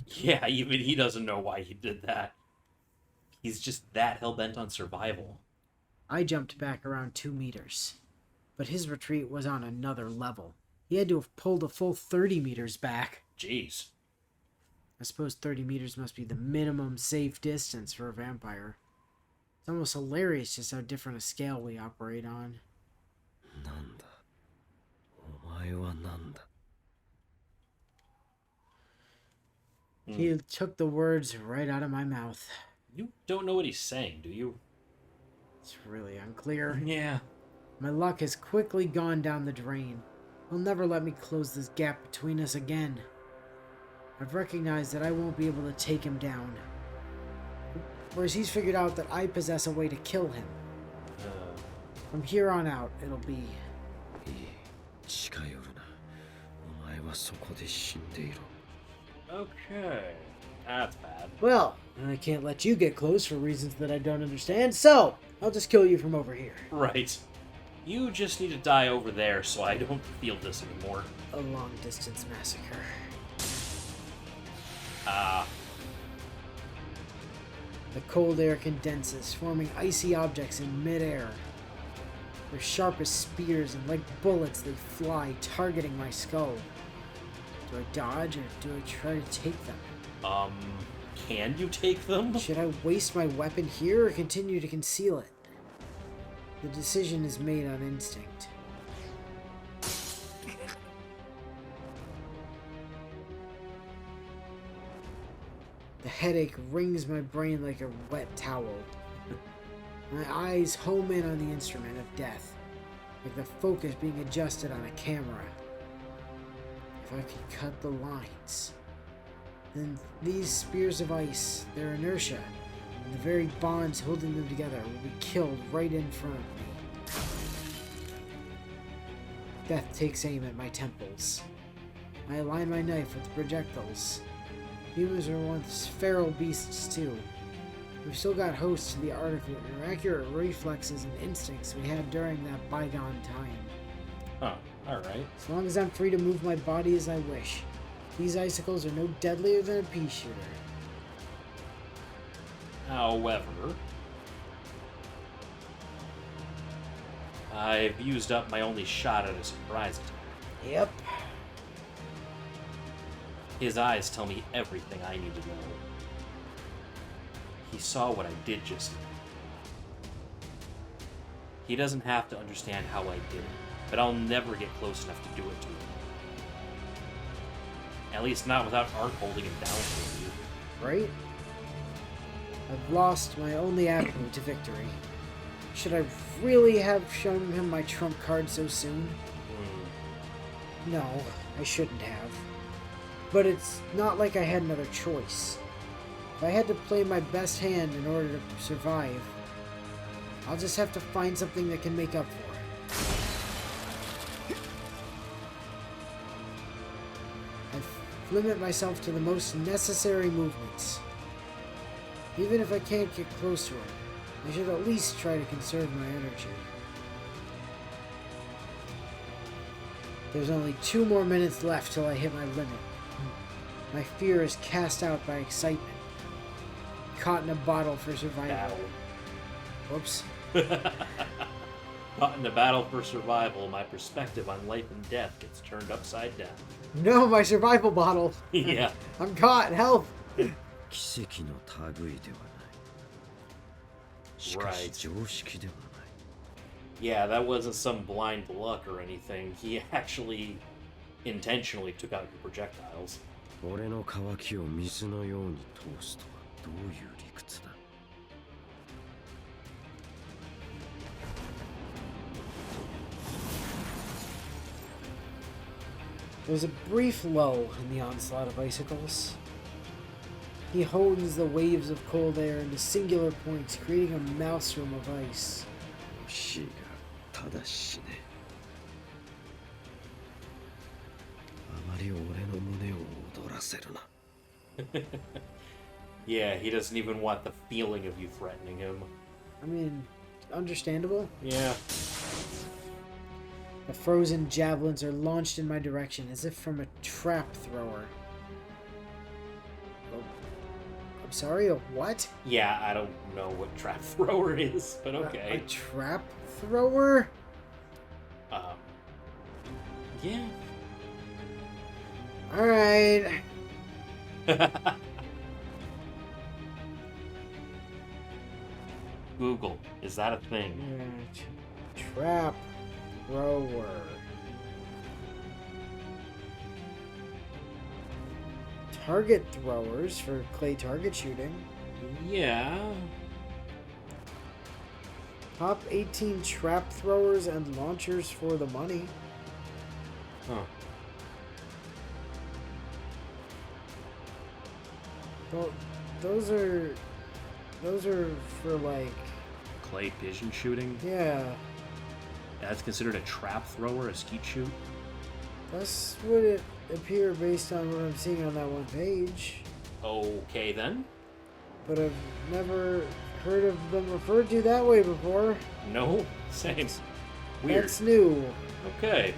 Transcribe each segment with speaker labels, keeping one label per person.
Speaker 1: Yeah, even he doesn't know why he did that. He's just that hell-bent on survival.
Speaker 2: I jumped back around 2 meters, but his retreat was on another level. He had to have pulled a full 30 meters back.
Speaker 1: Jeez.
Speaker 2: I suppose 30 meters must be the minimum safe distance for a vampire. It's almost hilarious just how different a scale we operate on. He took the words right out of my mouth.
Speaker 1: You don't know what he's saying, do you?
Speaker 2: It's really unclear.
Speaker 1: Yeah.
Speaker 2: My luck has quickly gone down the drain. He'll never let me close this gap between us again. I've recognized that I won't be able to take him down. Whereas he's figured out that I possess a way to kill him. From here on out, it'll be...
Speaker 1: Okay. That's bad.
Speaker 2: Well, I can't let you get close for reasons that I don't understand, so I'll just kill you from over here.
Speaker 1: Right. You just need to die over there so I don't feel this anymore.
Speaker 2: A long-distance massacre. The cold air condenses, forming icy objects in midair. They're sharp as spears, and like bullets they fly, targeting my skull. Do I dodge, or do I try to take them?
Speaker 1: Can you take them?
Speaker 2: Should I waste my weapon here, or continue to conceal it? The decision is made on instinct. The headache wrings my brain like a wet towel. My eyes home in on the instrument of death, like the focus being adjusted on a camera. If I could cut the lines, then these spears of ice, their inertia, and the very bonds holding them together will be killed right in front of me. Death takes aim at my temples. I align my knife with the projectiles. Humans were once feral beasts too. We've still got hosts to the accurate reflexes and instincts we had during that bygone time.
Speaker 1: Huh, alright.
Speaker 2: As long as I'm free to move my body as I wish, these icicles are no deadlier than a pea shooter.
Speaker 1: However, I've used up my only shot at a surprise attack.
Speaker 2: Yep.
Speaker 1: His eyes tell me everything I need to know. He saw what I did just now. He doesn't have to understand how I did it, but I'll never get close enough to do it to him. At least not without Art holding him down for you.
Speaker 2: Right? I've lost my only avenue to victory. Should I really have shown him my trump card so soon? No, I shouldn't have. But it's not like I had another choice. If I had to play my best hand in order to survive, I'll just have to find something that can make up for it. I limit myself to the most necessary movements. Even if I can't get close to her, I should at least try to conserve my energy. There's only 2 more minutes left till I hit my limit. My fear is cast out by excitement. Caught in a bottle for survival.
Speaker 1: Battle.
Speaker 2: Whoops.
Speaker 1: Caught in a battle for survival, my perspective on life and death gets turned upside down.
Speaker 2: No, my survival bottle.
Speaker 1: Yeah.
Speaker 2: I'm caught. Help.
Speaker 1: Right. Yeah, that wasn't some blind luck or anything. He actually intentionally took out your projectiles.
Speaker 2: There's a brief lull in the onslaught of icicles. He hones the waves of cold air into singular points, creating a maelstrom of ice.
Speaker 1: Yeah, he doesn't even want the feeling of you threatening him.
Speaker 2: I mean, understandable.
Speaker 1: Yeah.
Speaker 2: The frozen javelins are launched in my direction as if from a trap thrower. sorry, a what?
Speaker 1: Yeah, I don't know what trap thrower is, but
Speaker 2: A
Speaker 1: okay.
Speaker 2: trap thrower?
Speaker 1: Yeah.
Speaker 2: Alright.
Speaker 1: Google, is that a thing?
Speaker 2: Trap thrower. Target throwers for clay target shooting.
Speaker 1: Yeah.
Speaker 2: Top 18 trap throwers and launchers for the money.
Speaker 1: Huh.
Speaker 2: Well, those are for like,
Speaker 1: Clay pigeon shooting?
Speaker 2: yeah,
Speaker 1: That's considered a trap thrower, a skeet shoot?
Speaker 2: that's what it appear based on what I'm seeing on that one page.
Speaker 1: Okay then.
Speaker 2: But I've never heard of them referred to that way before.
Speaker 1: No? Same. Weird.
Speaker 2: That's new.
Speaker 1: Okay.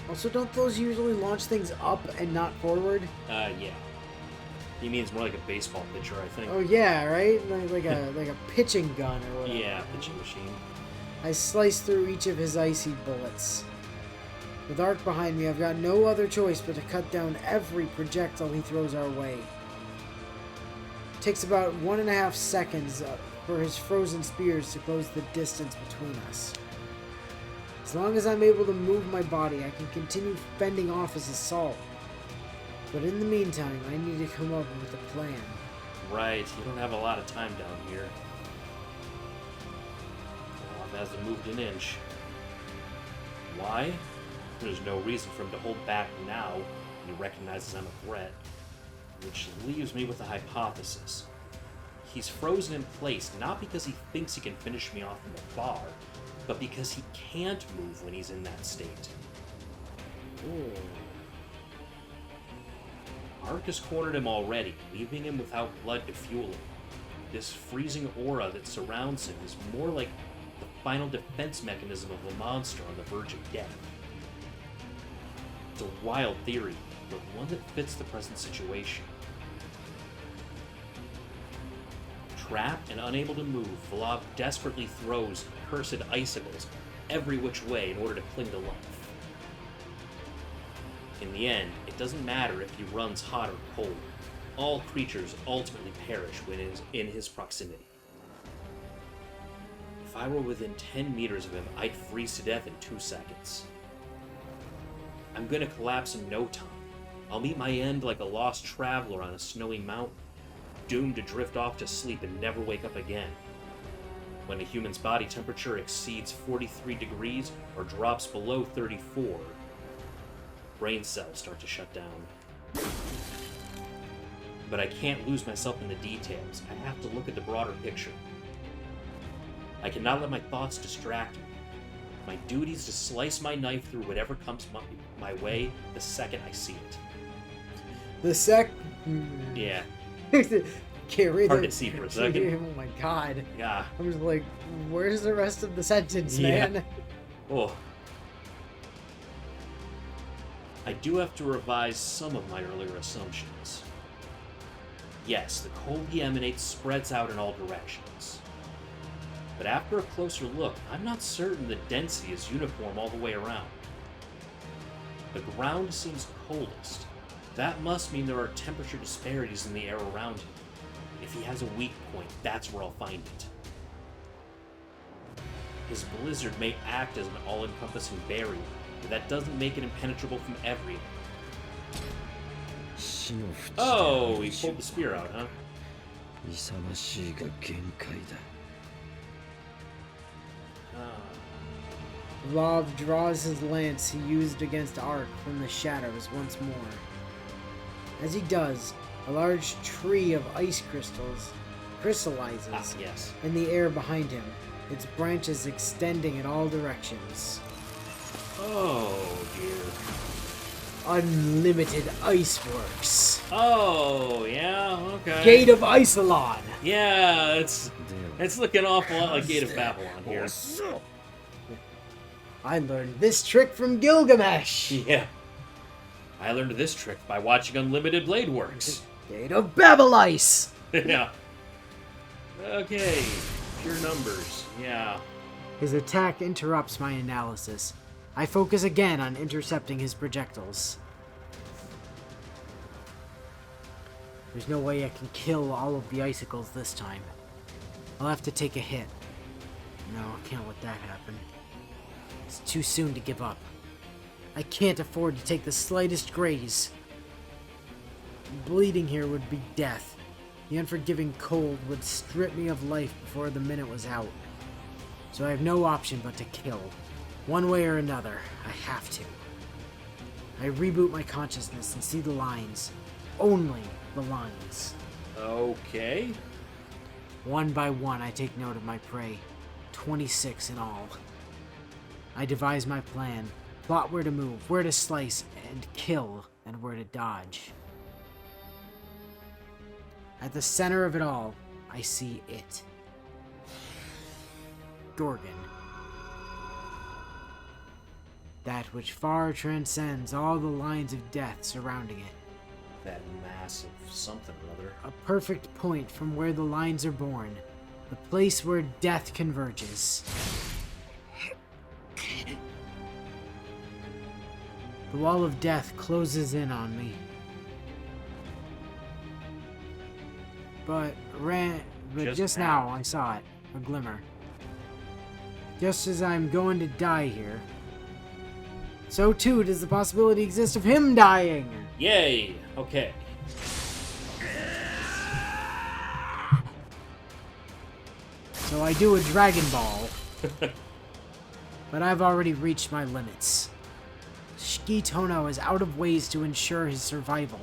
Speaker 2: Also, don't those usually launch things up and not forward?
Speaker 1: Yeah. He means more like a baseball pitcher, I think.
Speaker 2: Oh yeah, right? Like a pitching gun or whatever.
Speaker 1: Yeah, pitching machine.
Speaker 2: I slice through each of his icy bullets. With Ark behind me, I've got no other choice but to cut down every projectile he throws our way. It takes about 1.5 seconds for his frozen spears to close the distance between us. As long as I'm able to move my body, I can continue fending off his assault. But in the meantime, I need to come up with a plan.
Speaker 1: Right, you don't have a lot of time down here. Well, hasn't moved an inch. Why? There's no reason for him to hold back now when he recognizes I'm a threat. Which leaves me with a hypothesis. He's frozen in place not because he thinks he can finish me off from afar, but because he can't move when he's in that state.
Speaker 2: Ooh.
Speaker 1: Ark has cornered him already, leaving him without blood to fuel him. This freezing aura that surrounds him is more like the final defense mechanism of the monster on the verge of death. It's a wild theory, but one that fits the present situation. Trapped and unable to move, Vlav desperately throws cursed icicles every which way in order to cling to life. In the end, it doesn't matter if he runs hot or cold. All creatures ultimately perish when it is in his proximity. If I were within 10 meters of him, I'd freeze to death in 2 seconds. I'm gonna collapse in no time. I'll meet my end like a lost traveler on a snowy mountain, doomed to drift off to sleep and never wake up again. When a human's body temperature exceeds 43 degrees or drops below 34, brain cells start to shut down. But I can't lose myself in the details. I have to look at the broader picture. I cannot let my thoughts distract me. My duty is to slice my knife through whatever comes my way the second I see it. Yeah.
Speaker 2: Can't read
Speaker 1: Hard
Speaker 2: it.
Speaker 1: to see for a second.
Speaker 2: Oh my god.
Speaker 1: Yeah.
Speaker 2: I'm just like, where's the rest of the sentence,
Speaker 1: Yeah.
Speaker 2: man?
Speaker 1: Oh. I do have to revise some of my earlier assumptions. Yes, the cold he emanates spreads out in all directions. But after a closer look, I'm not certain the density is uniform all the way around. The ground seems coldest. That must mean there are temperature disparities in the air around him. If he has a weak point, that's where I'll find it. His blizzard may act as an all-encompassing barrier, but that doesn't make it impenetrable from every end. Oh, he pulled the spear out, huh?
Speaker 2: Vlav draws his lance he used against Ark from the shadows once more. As he does, a large tree of ice crystals crystallizes
Speaker 1: Yes.
Speaker 2: in the air behind him, its branches extending in all directions.
Speaker 1: Oh, dear.
Speaker 2: Unlimited Iceworks.
Speaker 1: Oh, yeah, okay.
Speaker 2: Gate of Isolon.
Speaker 1: Yeah, it's looking an awful lot like Gate of Babylon here.
Speaker 2: I learned this trick from Gilgamesh.
Speaker 1: Yeah. I learned this trick by watching Unlimited Blade Works.
Speaker 2: Gate of Babelice!
Speaker 1: Yeah. Okay, pure numbers. Yeah.
Speaker 2: His attack interrupts my analysis. I focus again on intercepting his projectiles. There's no way I can kill all of the icicles this time. I'll have to take a hit. No, I can't let that happen. It's too soon to give up. I can't afford to take the slightest graze. Bleeding here would be death. The unforgiving cold would strip me of life before the minute was out. So I have no option but to kill. One way or another, I have to. I reboot my consciousness and see the lines. Only the lines.
Speaker 1: Okay.
Speaker 2: One by one, I take note of my prey. 26 in all. I devise my plan. Plot where to move, where to slice and kill, and where to dodge. At the center of it all, I see it. Gorgon. That which far transcends all the lines of death surrounding it.
Speaker 1: That massive something or other.
Speaker 2: A perfect point from where the lines are born. The place where death converges. The wall of death closes in on me. But just now I saw it, a glimmer. Just as I'm going to die here, so too does the possibility exist of him dying.
Speaker 1: Yay! Okay.
Speaker 2: So I do a Dragon Ball. But I've already reached my limits. Shiki is out of ways to ensure his survival.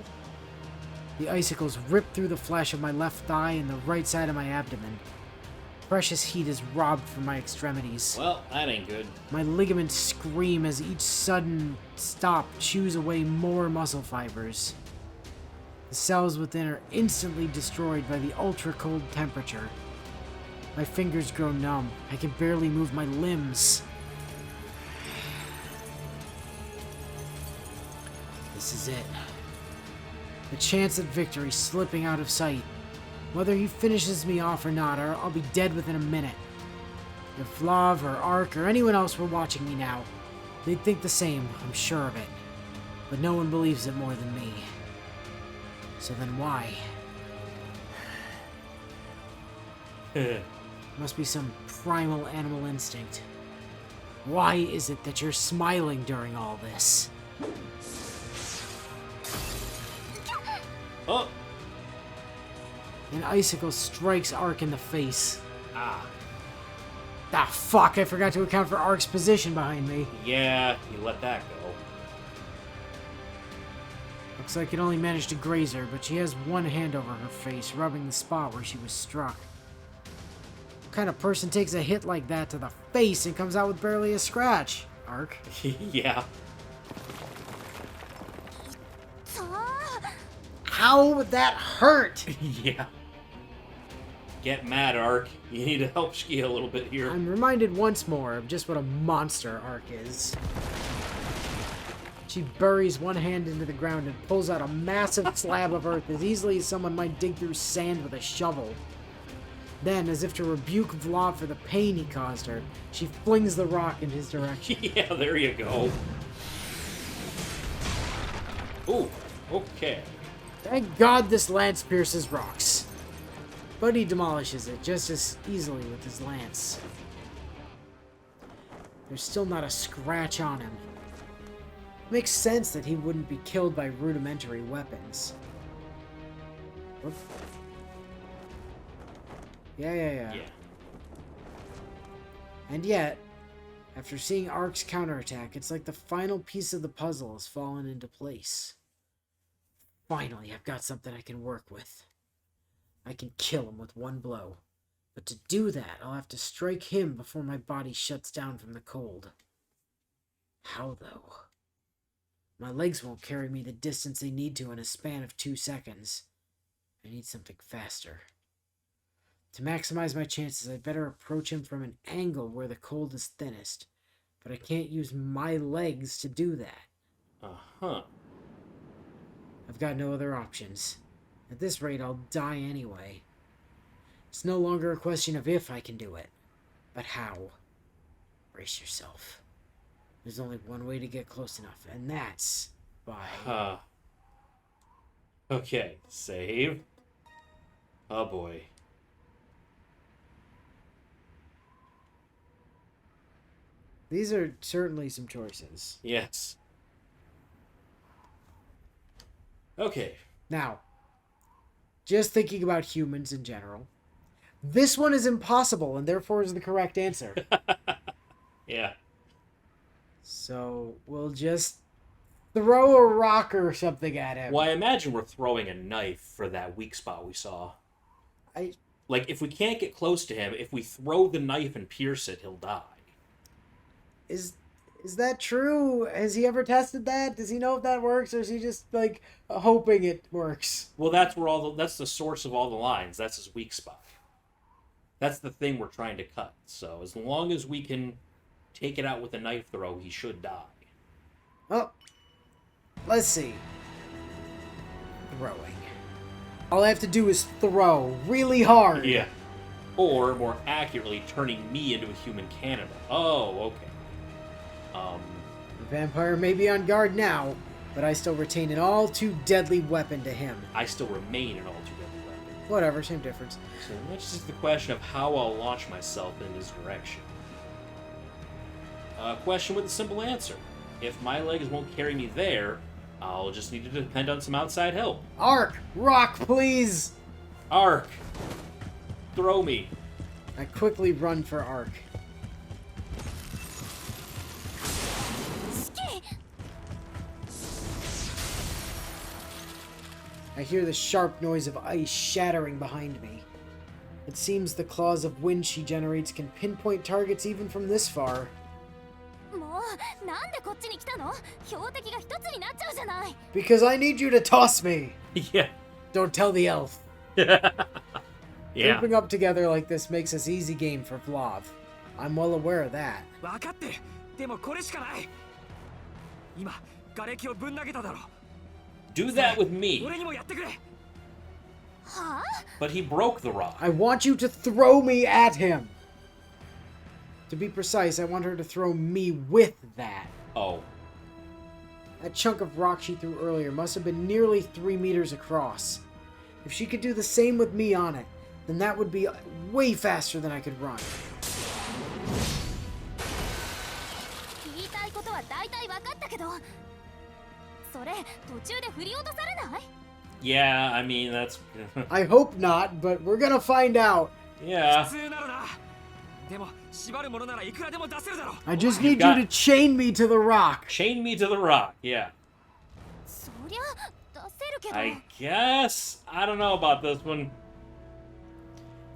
Speaker 2: The icicles rip through the flesh of my left thigh and the right side of my abdomen. Precious heat is robbed from my extremities.
Speaker 1: Well, that ain't good.
Speaker 2: My ligaments scream as each sudden stop chews away more muscle fibers. The cells within are instantly destroyed by the ultra-cold temperature. My fingers grow numb. I can barely move my limbs. This is it. The chance at victory slipping out of sight. Whether he finishes me off or not, I'll be dead within a minute. If Flav or Ark or anyone else were watching me now, they'd think the same, I'm sure of it. But no one believes it more than me. So then why? Must be some primal animal instinct. Why is it that you're smiling during all this?
Speaker 1: Oh!
Speaker 2: An icicle strikes Ark in the face.
Speaker 1: Ah.
Speaker 2: Ah, fuck, I forgot to account for Ark's position behind me.
Speaker 1: Yeah, you let that go.
Speaker 2: Looks like it only managed to graze her, but she has one hand over her face, rubbing the spot where she was struck. What kind of person takes a hit like that to the face and comes out with barely a scratch? Ark.
Speaker 1: Yeah.
Speaker 2: How would that hurt?
Speaker 1: Yeah. Get mad, Ark. You need to help Shiki a little bit here.
Speaker 2: I'm reminded once more of just what a monster Ark is. She buries one hand into the ground and pulls out a massive slab of earth as easily as someone might dig through sand with a shovel. Then, as if to rebuke Vlad for the pain he caused her, she flings the rock in his direction.
Speaker 1: Yeah, there you go. Ooh, okay.
Speaker 2: Thank God this lance pierces rocks. But he demolishes it just as easily with his lance. There's still not a scratch on him. Makes sense that he wouldn't be killed by rudimentary weapons. Whoop. Yeah. And yet, after seeing Ark's counterattack, it's like the final piece of the puzzle has fallen into place. Finally, I've got something I can work with. I can kill him with one blow. But to do that, I'll have to strike him before my body shuts down from the cold. How, though? My legs won't carry me the distance they need to in a span of 2 seconds. I need something faster. To maximize my chances, I'd better approach him from an angle where the cold is thinnest. But I can't use my legs to do that.
Speaker 1: Uh-huh.
Speaker 2: I've got no other options. At this rate, I'll die anyway. It's no longer a question of if I can do it, but how. Brace yourself. There's only one way to get close enough, and that's by...
Speaker 1: Okay, save. Oh boy.
Speaker 2: These are certainly some choices.
Speaker 1: Yes. Okay.
Speaker 2: Now, just thinking about humans in general, this one is impossible and therefore is the correct answer.
Speaker 1: Yeah.
Speaker 2: So we'll just throw a rock or something at him.
Speaker 1: Well, I imagine we're throwing a knife for that weak spot we saw. Like, if we can't get close to him, if we throw the knife and pierce it, he'll die.
Speaker 2: Is that true? Has he ever tested that? Does he know if that works, or is he just like hoping it works?
Speaker 1: Well, that's the source of all the lines. That's his weak spot. That's the thing we're trying to cut. So as long as we can take it out with a knife throw, he should die.
Speaker 2: Oh, let's see. Throwing. All I have to do is throw really hard.
Speaker 1: Yeah. Or, more accurately, turning me into a human cannibal. Oh, okay.
Speaker 2: The vampire may be on guard now, but I still retain an all too deadly weapon to him.
Speaker 1: I still remain an all-too-deadly weapon.
Speaker 2: Whatever, same difference.
Speaker 1: So that's just the question of how I'll launch myself in his direction. A question with a simple answer. If my legs won't carry me there, I'll just need to depend on some outside help.
Speaker 2: Arc! Rock, please!
Speaker 1: Arc! Throw me.
Speaker 2: I quickly run for Arc. I hear the sharp noise of ice shattering behind me. It seems the claws of wind she generates can pinpoint targets even from this far. Because I need you to toss me!
Speaker 1: Yeah.
Speaker 2: Don't tell the elf.
Speaker 1: Yeah.
Speaker 2: Grouping up together like this makes us easy game for Vlav. I'm well aware of that.
Speaker 1: Do that with me. But he broke the rock.
Speaker 2: I want you to throw me at him! To be precise, I want her to throw me with that.
Speaker 1: Oh.
Speaker 2: That chunk of rock she threw earlier must have been nearly 3 meters across. If she could do the same with me on it, then that would be way faster than I could run.
Speaker 1: Yeah, I mean, that's...
Speaker 2: I hope not, but we're gonna find out.
Speaker 1: Yeah.
Speaker 2: I just need you to chain me to the rock.
Speaker 1: Chain me to the rock, yeah. I guess. I don't know about this one.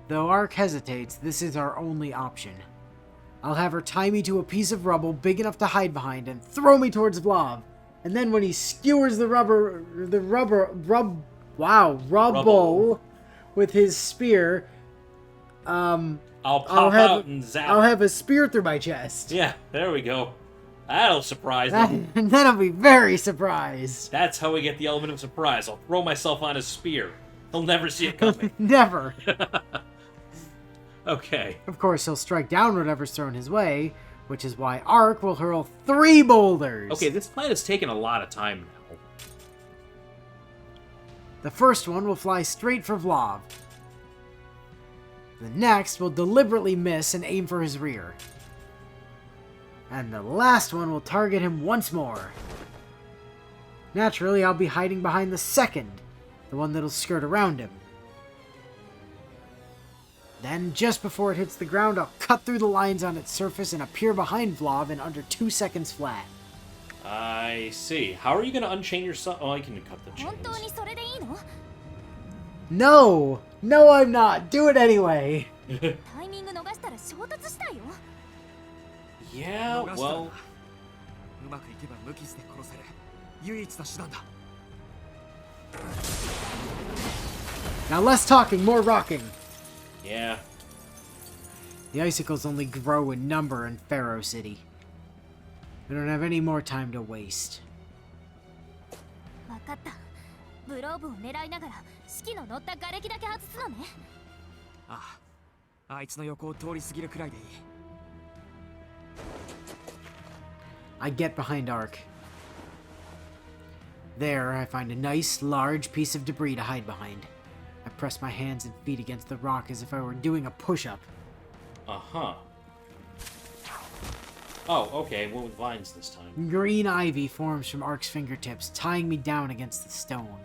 Speaker 2: Though Ark hesitates, this is our only option. I'll have her tie me to a piece of rubble big enough to hide behind and throw me towards Vlav. And then when he skewers the rubble with his spear,
Speaker 1: I'll pop out and zap.
Speaker 2: I'll have a spear through my chest.
Speaker 1: Yeah, there we go. That'll surprise him.
Speaker 2: And then I'll be very surprised.
Speaker 1: That's how we get the element of surprise. I'll throw myself on his spear. He'll never see it coming.
Speaker 2: Never.
Speaker 1: Okay.
Speaker 2: Of course, he'll strike down whatever's thrown his way, which is why Ark will hurl 3 boulders.
Speaker 1: Okay, this plan has taken a lot of time now.
Speaker 2: The first one will fly straight for Vlav. The next will deliberately miss and aim for his rear. And the last one will target him once more. Naturally, I'll be hiding behind the second, the one that'll skirt around him. Then, just before it hits the ground, I'll cut through the lines on its surface and appear behind Vlav in under 2 seconds flat.
Speaker 1: I see. How are you going to unchain yourself? Oh, I can cut the chains.
Speaker 2: No! No, I'm not! Do it anyway!
Speaker 1: Yeah, well...
Speaker 2: Now less talking, more rocking!
Speaker 1: Yeah.
Speaker 2: The icicles only grow in number in Pharaoh City. We don't have any more time to waste.
Speaker 3: ブローブを狙いながら士気の乗った瓦礫だけ外すのね。
Speaker 4: ああ、あいつの横を通り過ぎるくらいでいい。
Speaker 2: I get behind Ark. There, I find a nice, large piece of debris to hide behind. I press my hands and feet against the rock as if I were doing a push-up.
Speaker 1: Uh-huh. Oh, okay, well, with vines this time.
Speaker 2: Green ivy forms from Ark's fingertips, tying me down against the stone.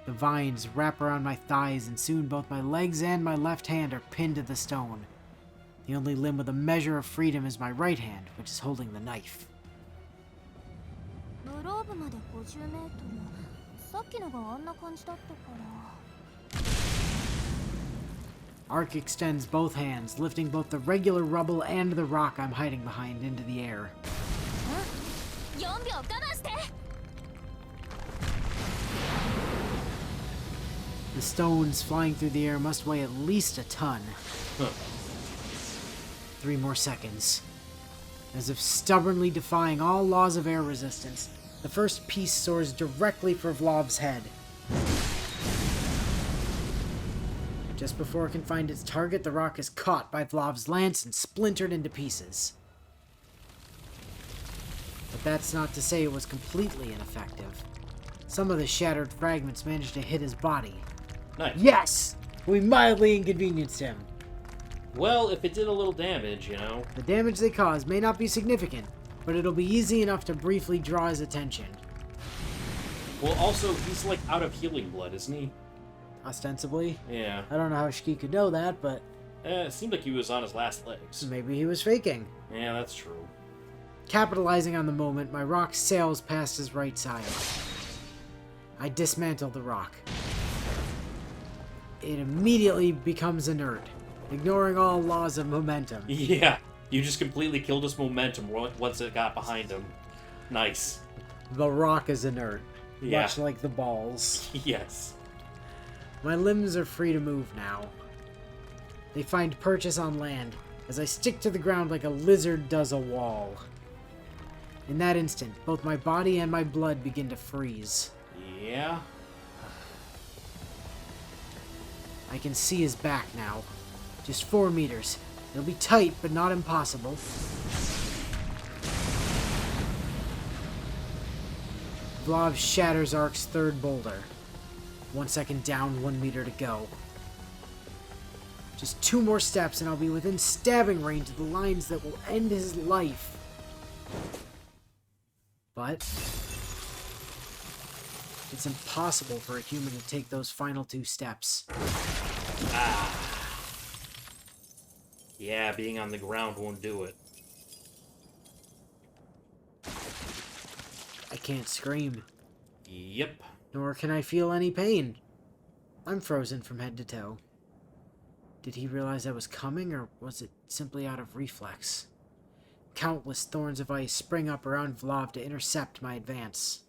Speaker 2: The vines wrap around my thighs, and soon both my legs and my left hand are pinned to the stone. The only limb with a measure of freedom is my right hand, which is holding the knife.
Speaker 3: ブローブまで50メートル。さっきのがあんな感じだったから。
Speaker 2: Ark extends both hands, lifting both the regular rubble and the rock I'm hiding behind into the air.
Speaker 3: 4秒我慢して。
Speaker 2: The stones flying through the air must weigh at least a ton.
Speaker 1: Huh.
Speaker 2: 3 more seconds. As if stubbornly defying all laws of air resistance, the first piece soars directly for Vlov's head. Just before it can find its target, the rock is caught by Vlov's lance and splintered into pieces. But that's not to say it was completely ineffective. Some of the shattered fragments managed to hit his body.
Speaker 1: Nice.
Speaker 2: Yes! We mildly inconvenienced him.
Speaker 1: Well, if it did a little damage, you know.
Speaker 2: The damage they cause may not be significant, but it'll be easy enough to briefly draw his attention.
Speaker 1: Well, also, he's, like, out of healing blood, isn't he?
Speaker 2: Ostensibly.
Speaker 1: Yeah.
Speaker 2: I don't know how Shiki could know that, but
Speaker 1: It seemed like he was on his last legs.
Speaker 2: maybe he was faking.
Speaker 1: Yeah, that's true.
Speaker 2: Capitalizing on the moment, my rock sails past his right side. I dismantle the rock. It immediately becomes inert, ignoring all laws of momentum.
Speaker 1: Yeah, you just completely killed his momentum once it got behind him. Nice.
Speaker 2: The rock is inert,
Speaker 1: Yeah.
Speaker 2: much like the balls.
Speaker 1: Yes.
Speaker 2: My limbs are free to move now. They find purchase on land, as I stick to the ground like a lizard does a wall. In that instant, both my body and my blood begin to freeze.
Speaker 1: Yeah.
Speaker 2: I can see his back now. Just 4 meters. It'll be tight, but not impossible. Vlov shatters Ark's third boulder. 1 second down, 1 meter to go. Just 2 more steps and I'll be within stabbing range of the lines that will end his life. But it's impossible for a human to take those final 2 steps.
Speaker 1: Ah. Yeah, being on the ground won't do it.
Speaker 2: I can't scream.
Speaker 1: Yep.
Speaker 2: Nor can I feel any pain. I'm frozen from head to toe. Did he realize I was coming, or was it simply out of reflex? Countless thorns of ice spring up around Vlov to intercept my advance.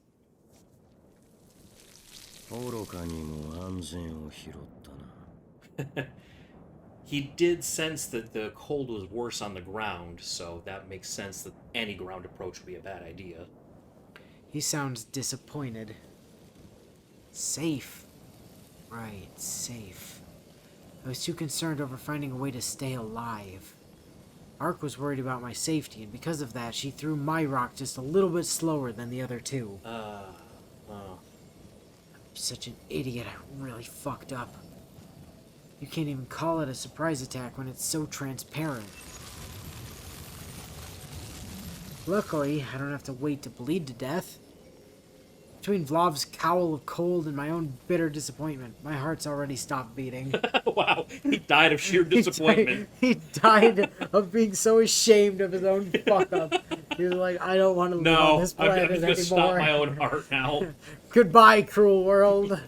Speaker 1: He did sense that the cold was worse on the ground, so that makes sense that any ground approach would be a bad idea.
Speaker 2: He sounds disappointed. Safe. Right, safe. I was too concerned over finding a way to stay alive. Ark was worried about my safety, and because of that, she threw my rock just a little bit slower than the other 2. I'm such an idiot, I really fucked up. You can't even call it a surprise attack when it's so transparent. Luckily, I don't have to wait to bleed to death. Between Vlov's cowl of cold and my own bitter disappointment, my heart's already stopped beating.
Speaker 1: Wow, he died of sheer disappointment.
Speaker 2: He died of being so ashamed of his own fuck-up. He was like, I don't want to live on
Speaker 1: No,
Speaker 2: this
Speaker 1: I'm
Speaker 2: planet
Speaker 1: just gonna
Speaker 2: anymore.
Speaker 1: stop my own heart now.
Speaker 2: Goodbye, cruel world.